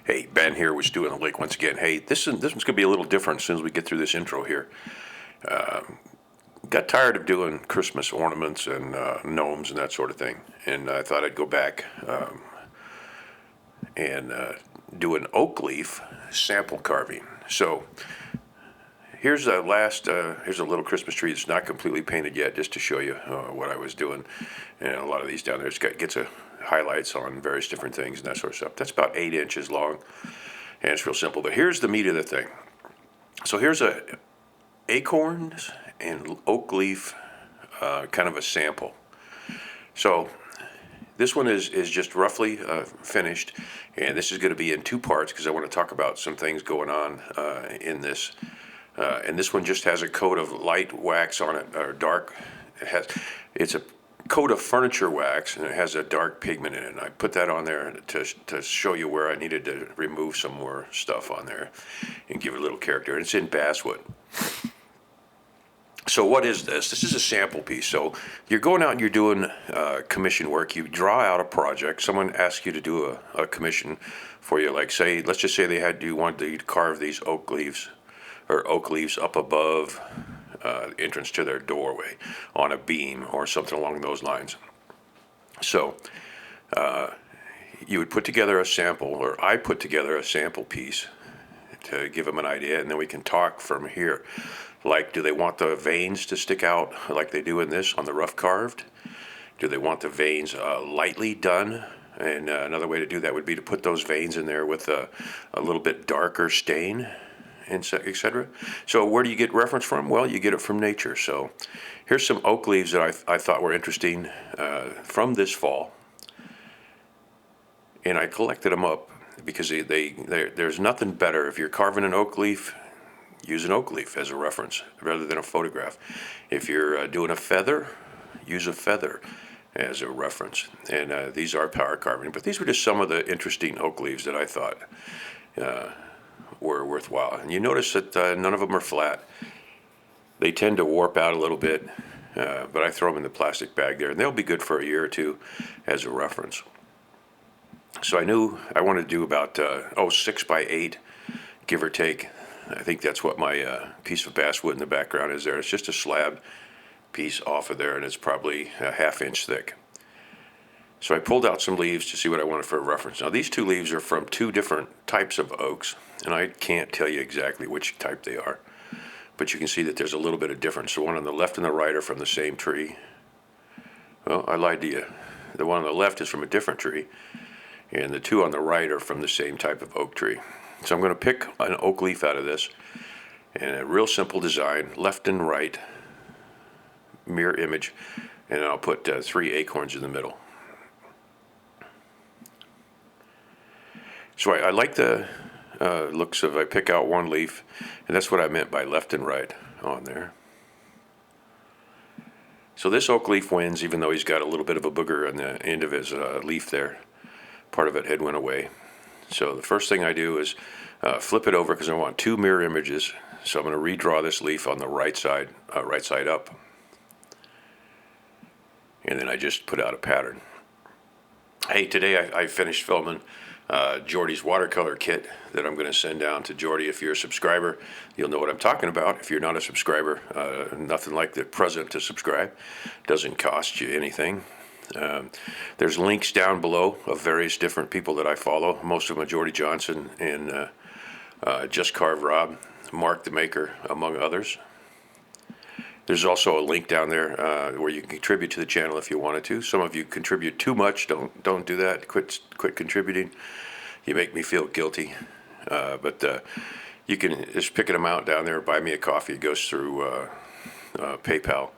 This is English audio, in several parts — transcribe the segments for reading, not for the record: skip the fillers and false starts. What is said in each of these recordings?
Hey, Ben here was doing the lake once again. Hey, this one's going to be a little different as soon as we get through this intro here. Got tired of doing Christmas ornaments and gnomes and that sort of thing, and I thought I'd go back and do an oak leaf sample carving. So here's here's a little Christmas tree that's not completely painted yet, just to show you what I was doing. And a lot of these down there, gets a highlights on various different things and that sort of stuff. That's about 8 inches long, and it's real simple. But here's the meat of the thing. So here's a acorns and oak leaf kind of a sample. So this one is just roughly finished, and this is going to be in two parts because I want to talk about some things going on in this. And this one just has a coat of light wax on it, or dark. It's a coat of furniture wax, and it has a dark pigment in it. And I put that on there to show you where I needed to remove some more stuff on there and give it a little character. And it's in basswood. So what is this? This is a sample piece. So you're going out and you're doing commission work. You draw out a project. Someone asks you to do a commission for you. Like let's just say you wanted to carve these oak leaves up above the entrance to their doorway on a beam or something along those lines. So you would put together a sample, or I put together a sample piece to give them an idea, and then we can talk from here. Like, do they want the veins to stick out like they do in this on the rough carved? Do they want the veins lightly done? And another way to do that would be to put those veins in there with a little bit darker stain, etc. So where do you get reference from? Well, you get it from nature. So here's some oak leaves that I thought were interesting from this fall. And I collected them up because there's nothing better. If you're carving an oak leaf, use an oak leaf as a reference rather than a photograph. If you're doing a feather, use a feather as a reference. And these are power carving, but these were just some of the interesting oak leaves that I thought were worthwhile. And you notice that none of them are flat. They tend to warp out a little bit, but I throw them in the plastic bag there, and they'll be good for a year or two as a reference. So I knew I wanted to do about 6 by 8, give or take. I think that's what my piece of basswood in the background is there. It's just a slab piece off of there, and it's probably a ½ inch thick. So I pulled out some leaves to see what I wanted for a reference. Now these two leaves are from two different types of oaks, and I can't tell you exactly which type they are, but you can see that there's a little bit of difference. The one on the left and the right are from the same tree. Well, I lied to you. The one on the left is from a different tree, and the two on the right are from the same type of oak tree. So I'm going to pick an oak leaf out of this, and a real simple design, left and right, mirror image, and I'll put 3 acorns in the middle. So I like the looks of, I pick out one leaf, and that's what I meant by left and right on there. So this oak leaf wins, even though he's got a little bit of a booger on the end of his leaf there. Part of it had went away. So the first thing I do is flip it over because I want 2 mirror images. So I'm going to redraw this leaf on the right side up. And then I just put out a pattern. Hey, today I finished filming Jordy's watercolor kit that I'm going to send down to Jordy. If you're a subscriber, you'll know what I'm talking about. If you're not a subscriber, nothing like the present to subscribe. Doesn't cost you anything. There's links down below of various different people that I follow. Most of them are Jordy Johnson and Just Carve Rob, Mark the Maker, among others. There's also a link down there where you can contribute to the channel if you wanted to. Some of you contribute too much. Don't do that. Quit contributing. You make me feel guilty. But you can just pick an amount down there. Buy me a coffee. It goes through PayPal,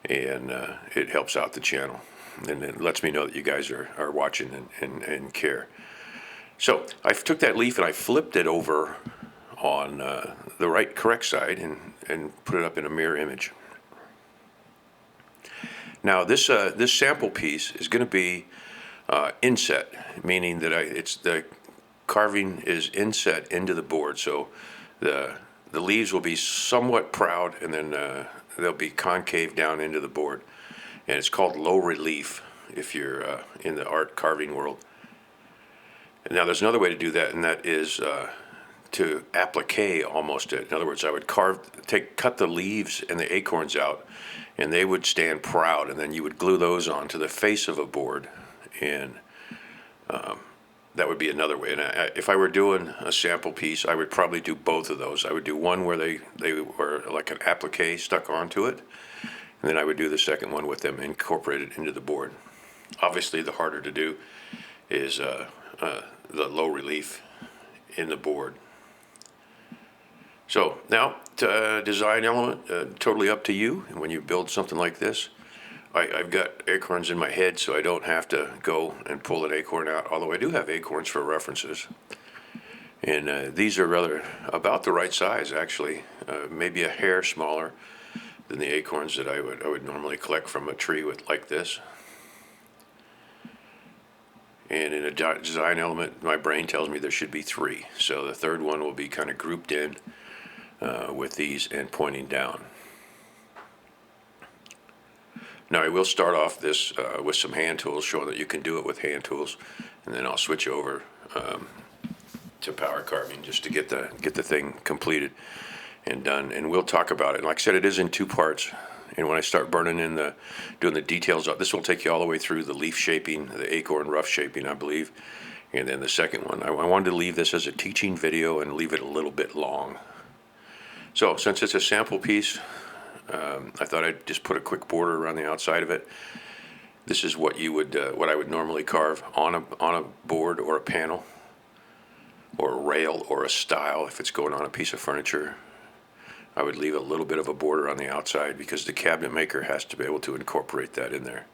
and it helps out the channel. And it lets me know that you guys are watching and care. So I took that leaf and I flipped it over on the correct side and put it up in a mirror image. Now this sample piece is going to be inset, meaning that the carving is inset into the board. So the leaves will be somewhat proud, and then they'll be concave down into the board. And it's called low relief if you're in the art carving world. And now there's another way to do that, and that is to applique almost it. In other words, I would cut the leaves and the acorns out, and they would stand proud, and then you would glue those onto the face of a board, and that would be another way. And if I were doing a sample piece, I would probably do both of those. I would do one where they were like an applique stuck onto it, and then I would do the second one with them incorporated into the board. Obviously, the harder to do is the low relief in the board. So now, design element, totally up to you. And when you build something like this, I've got acorns in my head, so I don't have to go and pull an acorn out, although I do have acorns for references. And these are rather about the right size, actually, maybe a hair smaller than the acorns that I would normally collect from a tree like this. And in a design element, my brain tells me there should be 3. So the third one will be kind of grouped in with these and pointing down. Now I will start off this with some hand tools, showing that you can do it with hand tools, and then I'll switch over to power carving just to get the thing completed and done. And we'll talk about it. Like I said, it is in 2 parts. And when I start doing the details, this will take you all the way through the leaf shaping, the acorn rough shaping, I believe. And then the second one, I wanted to leave this as a teaching video and leave it a little bit long. So since it's a sample piece, I thought I'd just put a quick border around the outside of it. This is what what I would normally carve on a board or a panel or a rail or a stile if it's going on a piece of furniture. I would leave a little bit of a border on the outside because the cabinet maker has to be able to incorporate that in there.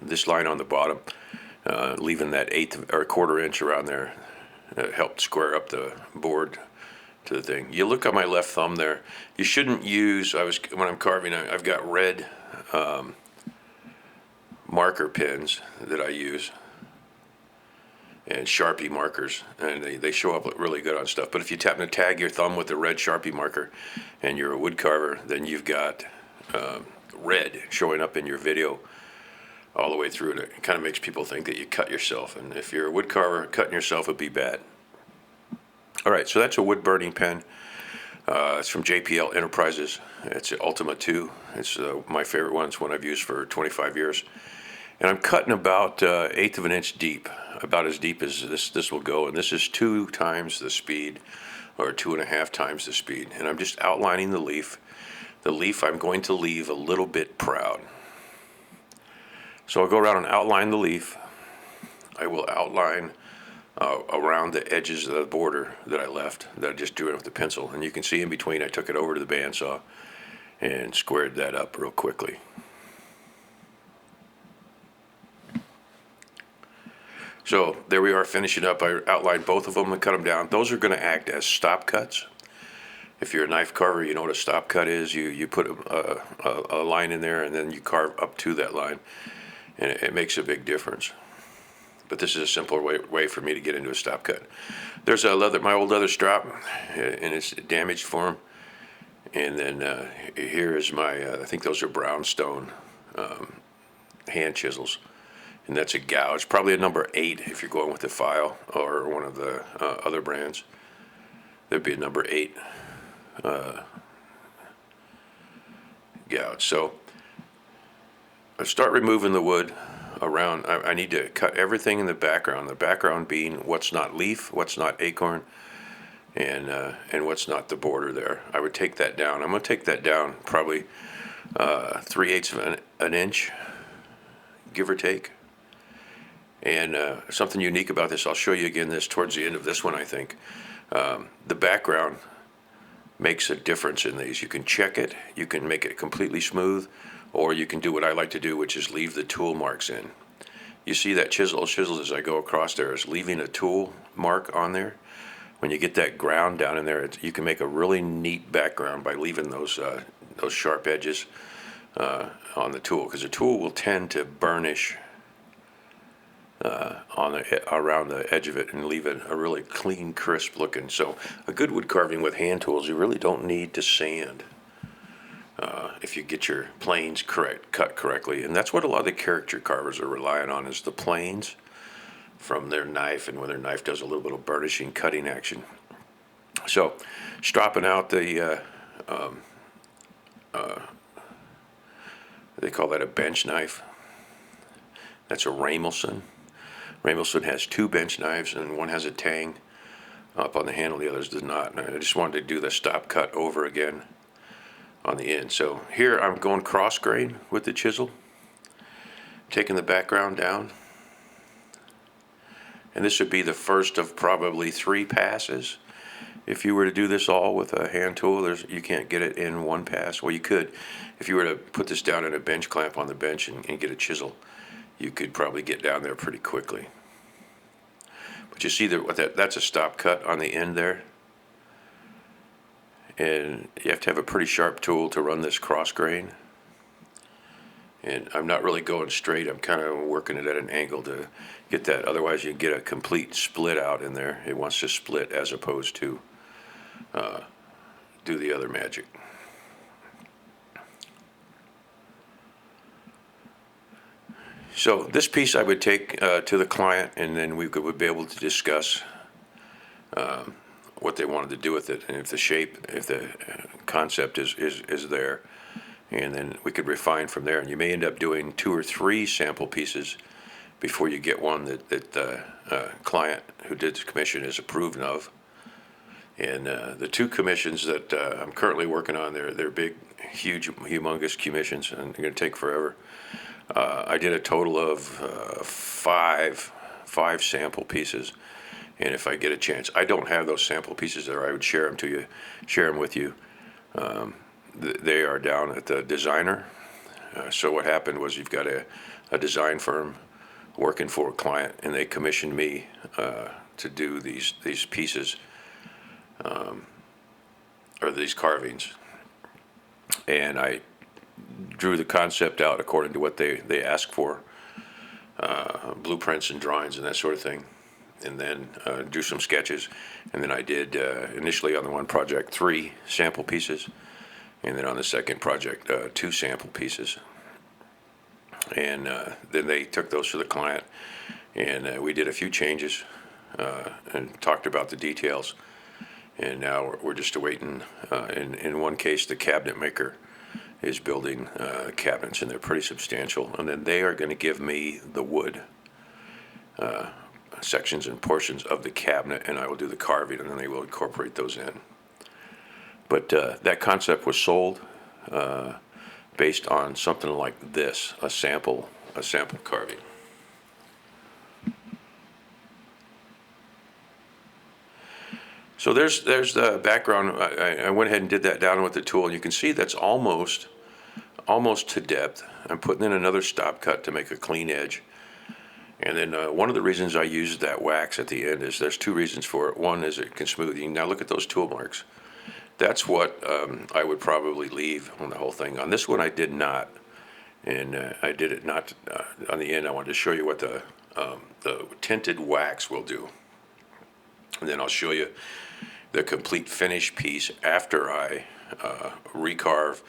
This line on the bottom, leaving that 1/8 or 1/4 inch around there, helped square up the board to the thing. You look at my left thumb there. You shouldn't use. When I'm carving, I've got red marker pens that I use, and Sharpie markers, and they show up really good on stuff. But if you happen to tag your thumb with the red Sharpie marker and you're a wood carver, then you've got red showing up in your video all the way through it. It kind of makes people think that you cut yourself, and if you're a wood carver, cutting yourself would be bad. All right, so that's a wood burning pen. It's from JPL Enterprises. It's Ultima 2. It's my favorite one. It's one I've used for 25 years. And I'm cutting about 1/8 of an inch deep, about as deep as this will go. And this is 2 times the speed, or 2.5 times the speed. And I'm just outlining the leaf. The leaf I'm going to leave a little bit proud. So I'll go around and outline the leaf. I will outline around the edges of the border that I left, that I just drew in with the pencil. And you can see in between, I took it over to the bandsaw and squared that up real quickly. So there we are, finishing up. I outlined both of them and cut them down. Those are going to act as stop cuts. If you're a knife carver, you know what a stop cut is. You put a line in there, and then you carve up to that line, and it makes a big difference. But this is a simpler way for me to get into a stop cut. There's my old leather strap in its damaged form, and then here is my I think those are brownstone hand chisels. And that's a gouge, probably a number 8 if you're going with the file or one of the other brands. There'd be a number 8 gouge. So I start removing the wood around. I need to cut everything in the background being what's not leaf, what's not acorn, and what's not the border there. I would take that down. I'm going to take that down probably 3/8 of an inch, give or take. And something unique about this, I'll show you again this towards the end of this one, I think. The background makes a difference in these. You can check it, you can make it completely smooth, or you can do what I like to do, which is leave the tool marks in. You see that chisel as I go across there is leaving a tool mark on there. When you get that ground down in there, you can make a really neat background by leaving those sharp edges on the tool, because the tool will tend to burnish around the edge of it and leave it a really clean, crisp looking. So a good wood carving with hand tools, you really don't need to sand if you get your planes cut correctly. And that's what a lot of the caricature carvers are relying on, is the planes from their knife, and when their knife does a little bit of burnishing, cutting action. So, stropping out the, they call that a bench knife. That's a Ramelson. Ramelson has two bench knives, and one has a tang up on the handle, the others does not. And I just wanted to do the stop cut over again on the end. So here I'm going cross grain with the chisel, taking the background down. And this would be the first of probably 3 passes. If you were to do this all with a hand tool, you can't get it in one pass. Well, you could. If you were to put this down in a bench clamp on the bench and get a chisel, you could probably get down there pretty quickly. But you see that's a stop cut on the end there. And you have to have a pretty sharp tool to run this cross grain. And I'm not really going straight. I'm kind of working it at an angle to get that. Otherwise, you get a complete split out in there. It wants to split as opposed to do the other magic. So this piece I would take to the client, and then we would be able to discuss what they wanted to do with it, and if the concept is there, and then we could refine from there. And you may end up doing 2 or 3 sample pieces before you get one that the client who did the commission is approved of. And the 2 commissions that I'm currently working on, they're big, huge, humongous commissions, and they're going to take forever. I did a total of 5 sample pieces, and if I get a chance, I don't have those sample pieces there. I would share them with you. They are down at the designer. So what happened was, you've got a design firm working for a client, and they commissioned me to do these pieces, or these carvings, and I drew the concept out according to what they asked for, blueprints and drawings and that sort of thing, and then drew some sketches, and then I did initially on the one project 3 sample pieces, and then on the second project 2 sample pieces, and then they took those to the client, and we did a few changes and talked about the details, and now we're just awaiting. In one case, the cabinet maker is building cabinets, and they're pretty substantial, and then they are going to give me the wood sections and portions of the cabinet, and I will do the carving, and then they will incorporate those in. But that concept was sold based on something like this, a sample carving. So there's the background. I went ahead and did that down with the tool, and you can see that's almost to depth. I'm putting in another stop cut to make a clean edge. And then one of the reasons I used that wax at the end is there's 2 reasons for it. One is it can smooth. Now look at those tool marks. That's what I would probably leave on the whole thing. On this one I did not, and I did it not on the end. I wanted to show you what the tinted wax will do, and then I'll show you the complete finished piece after I recarve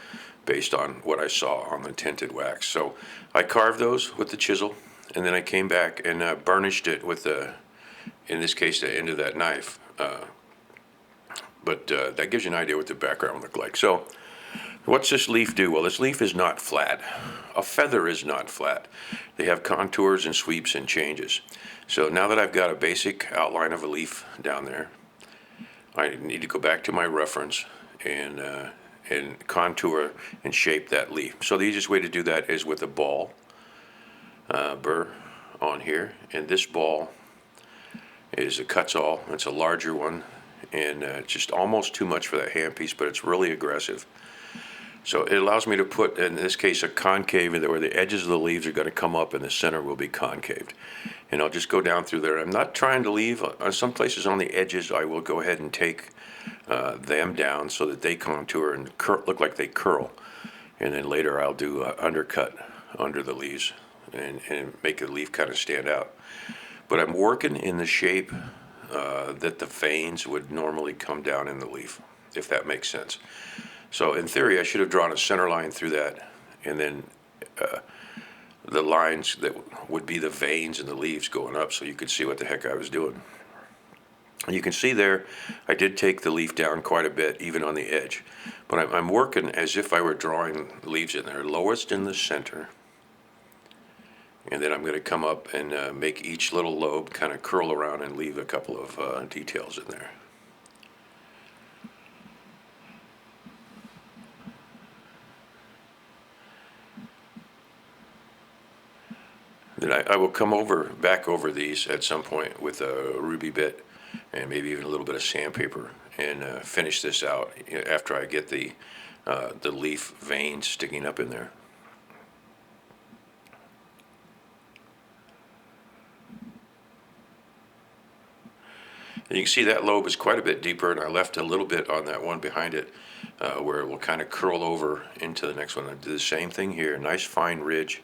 based on what I saw on the tinted wax. So I carved those with the chisel, and then I came back and burnished it with in this case, the end of that knife. But that gives you an idea what the background looked like. So what's this leaf do? Well, this leaf is not flat. A feather is not flat. They have contours and sweeps and changes. So now that I've got a basic outline of a leaf down there, I need to go back to my reference and contour and shape that leaf. So the easiest way to do that is with a ball burr on here, and this ball is a Cuts-All. It's a larger one, and it's just almost too much for that handpiece, but it's really aggressive. So it allows me to put, in this case, a concave where the edges of the leaves are going to come up and the center will be concaved. And I'll just go down through there. I'm not trying to leave, some places on the edges I will go ahead and take them down so that they contour and look like they curl. And then later I'll do an undercut under the leaves and make the leaf kind of stand out. But I'm working in the shape that the veins would normally come down in the leaf, if that makes sense. So in theory, I should have drawn a center line through that, and then the lines that would be the veins and the leaves going up, so you could see what the heck I was doing. And you can see there, I did take the leaf down quite a bit, even on the edge. But I'm working as if I were drawing leaves in there, lowest in the center. And then I'm going to come up and make each little lobe kind of curl around and leave a couple of details in there. Then I will come back over these at some point with a ruby bit and maybe even a little bit of sandpaper and finish this out after I get the leaf veins sticking up in there. And you can see that lobe is quite a bit deeper, and I left a little bit on that one behind it where it will kind of curl over into the next one. I do the same thing here, nice fine ridge,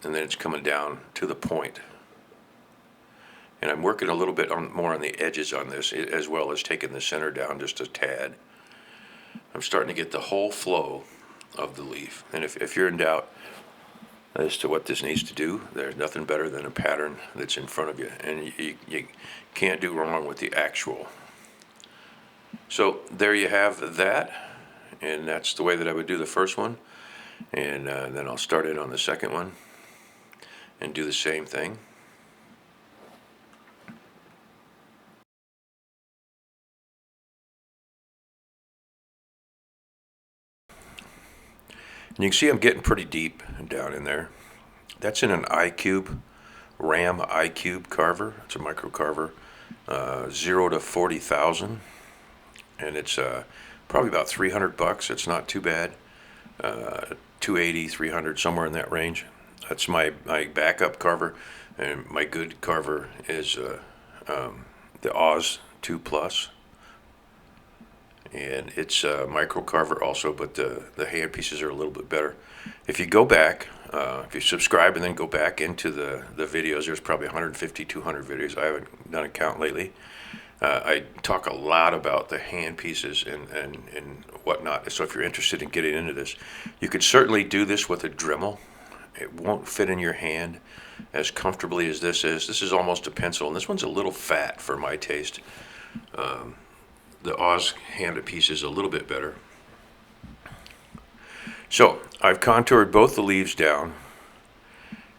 and then it's coming down to the point. And I'm working a little bit more on the edges on this, as well as taking the center down just a tad. I'm starting to get the whole flow of the leaf. And if you're in doubt as to what this needs to do, there's nothing better than a pattern that's in front of you. And you can't do wrong with the actual. So there you have that. And that's the way that I would do the first one. And then I'll start in on the second one and do the same thing. And you can see I'm getting pretty deep down in there. That's in an iCube, Ram iCube carver. It's a micro carver, 0 to 40,000, and it's probably about $300. It's not too bad. 280, 300, somewhere in that range. That's my backup carver, and my good carver is the Oz 2 Plus. And it's a micro carver also, but the hand pieces are a little bit better. If you go back, if you subscribe and then go back into the videos, there's probably 150, 200 videos. I haven't done a count lately. I talk a lot about the hand pieces and whatnot. So if you're interested in getting into this, you could certainly do this with a Dremel. It won't fit in your hand as comfortably as this is. This is almost a pencil, and this one's a little fat for my taste. The Oz hand piece is a little bit better. So I've contoured both the leaves down,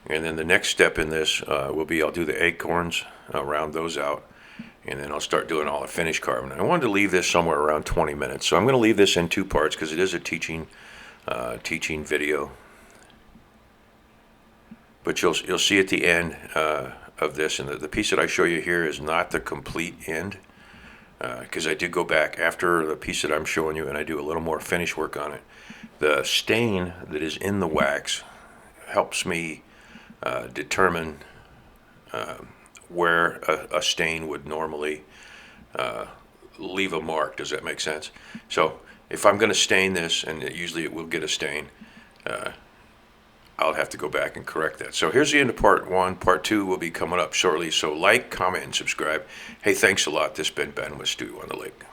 and then the next step in this will be I'll do the acorns, round those out, and then I'll start doing all the finish carving. I wanted to leave this somewhere around 20 minutes, so I'm going to leave this in two parts because it is a teaching video. But you'll see at the end of this, and the piece that I show you here is not the complete end. Because I did go back after the piece that I'm showing you and I do a little more finish work on it. The stain that is in the wax helps me determine where a stain would normally leave a mark. Does that make sense? So if I'm going to stain this, and usually it will get a stain, I'll have to go back and correct that. So here's the end of part one. Part two will be coming up shortly. So like, comment, and subscribe. Hey, thanks a lot. This has been Ben with Stu on the Lake.